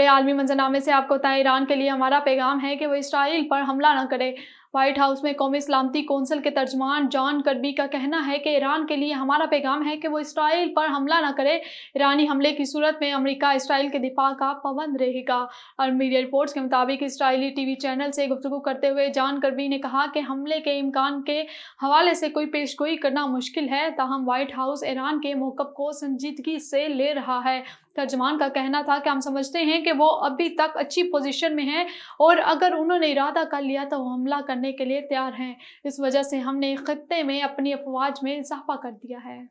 बड़े आलमी मंजरनामे से आपको बताएं, ईरान के लिए हमारा पैगाम है कि वो इसराइल पर हमला न करे। व्हाइट हाउस में कौमी सलामती कौंसिल के तर्जमान जॉन कर्बी का कहना है कि ईरान के लिए हमारा पैगाम है कि वो इसराइल पर हमला न करे। ईरानी हमले की सूरत में अमेरिका इसराइल के दिफा का पाबंद रहेगा। और मीडिया रिपोर्ट्स के मुताबिक इसराइली टीवी चैनल से गुफ्तगू करते हुए जॉन कर्बी ने कहा कि हमले के इम्कान के हवाले से कोई पेशगोई करना मुश्किल है, ताहम व्हाइट हाउस ईरान के मौक़िफ़ को संजीदगी से ले रहा है। तर्जमान का कहना था कि हम समझते हैं कि वो अभी तक अच्छी पोजीशन में हैं और अगर उन्होंने इरादा कर लिया तो वो हमला करने के लिए तैयार हैं। इस वजह से हमने खित्ते में अपनी अफवाज में इजाफा कर दिया है।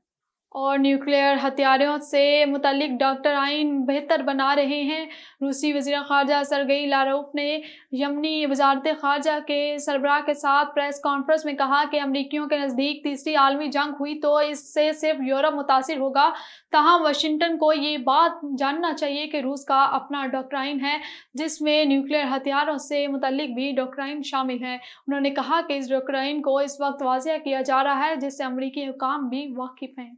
और न्यूक्लियर हथियारों से मुतल्लिक डॉक्टर आइन बेहतर बना रहे हैं। रूसी वज़ीर ख़ारजा सरगेई लारोफ ने यमनी वज़ारत ख़ारजा के सरबराह के साथ प्रेस कॉन्फ्रेंस में कहा कि अमरीकियों के नज़दीक तीसरी आलमी जंग हुई तो इससे सिर्फ यूरोप मुतासिर होगा। ताहम वाशिंगटन को ये बात जानना चाहिए कि रूस का अपना डॉक्ट्राइन है, जिसमें न्यूक्लियर हथियारों से मुतल्लिक भी डॉक्ट्राइन शामिल है। उन्होंने कहा कि इस डॉक्ट्राइन को इस वक्त वाज़ेह किया जा रहा है, जिससे अमरीकी हुकाम भी वाकिफ़ हैं।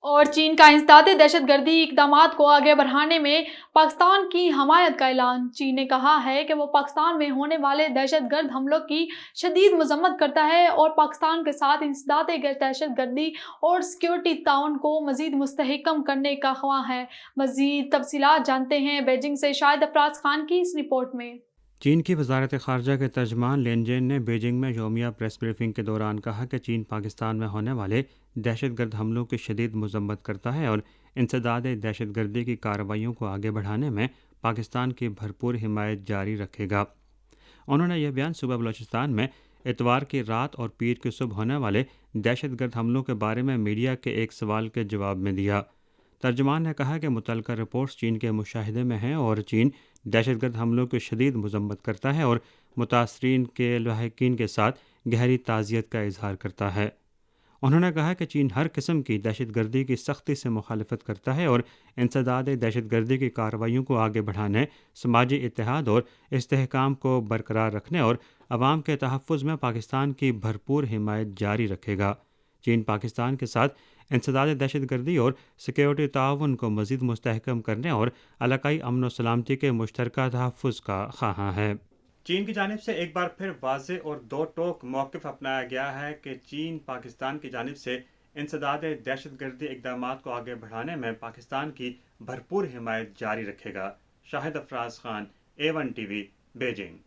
और चीन का इंसदादे दहशतगर्दी इक़दामात को आगे बढ़ाने में पाकिस्तान की हमायत का ऐलान। चीन ने कहा है कि वो पाकिस्तान में होने वाले दहशतगर्द हमलों की शदीद मज़म्मत करता है और पाकिस्तान के साथ इंसदादे दहशतगर्दी और सिक्योरिटी ताउन को मज़ीद मुस्तहकम करने का ख्वाह है। मज़ीद तफसीलात जानते हैं बीजिंग से शाहिद अफराज खान की इस रिपोर्ट में। चीन की वजारत ख़ारजा के तर्जमान लिनजेन ने बीजिंग में यौमिया प्रेस ब्रीफिंग के दौरान कहा कि चीन पाकिस्तान में होने वाले दहशतगर्द हमलों की शदीद मज़म्मत करता है और इंसदाद दहशतगर्दी की कार्रवाइयों को आगे बढ़ाने में पाकिस्तान की भरपूर हिमायत जारी रखेगा। उन्होंने यह बयान सुबह बलूचिस्तान में इतवार की रात और पीर की सुबह होने वाले दहशतगर्द हमलों के बारे में मीडिया के एक सवाल के जवाब में दिया। तर्जमान ने कहा कि मुतल्लिका रिपोर्ट्स चीन के मुशाहिदे में हैं और चीन दहशतगर्द हमलों की शदीद मज़म्मत करता है और मुतासरीन के लाहिकीन के साथ गहरी ताज़ियत का इजहार करता है। उन्होंने कहा कि चीन हर किस्म की दहशतगर्दी की सख्ती से मुखालफत करता है और इंसदाद दहशतगर्दी की कार्रवाइयों को आगे बढ़ाने, समाजी इत्तेहाद और इस्तेहकाम को बरकरार रखने और अवाम के तहफ़्फ़ुज़ में पाकिस्तान की भरपूर हिमायत जारी रखेगा। चीन पाकिस्तान के साथ इंसदाद दहशतगर्दी और सिक्योरिटी ताउन को मज़ीद मुस्तहकम करने और इलाकाई अमन व सलामती के मुश्तरका तहफ़्फ़ुज़ का ख़्वाह है। चीन की जानिब से एक बार फिर वाज़ेह और दो टोक मौक़िफ़ अपनाया गया है कि चीन पाकिस्तान की जानिब से इंसदाद दहशतगर्दी इक़दामात को आगे बढ़ाने में पाकिस्तान की भरपूर हिमायत जारी रखेगा। Shahid Afraz Khan, A1 TV, Beijing.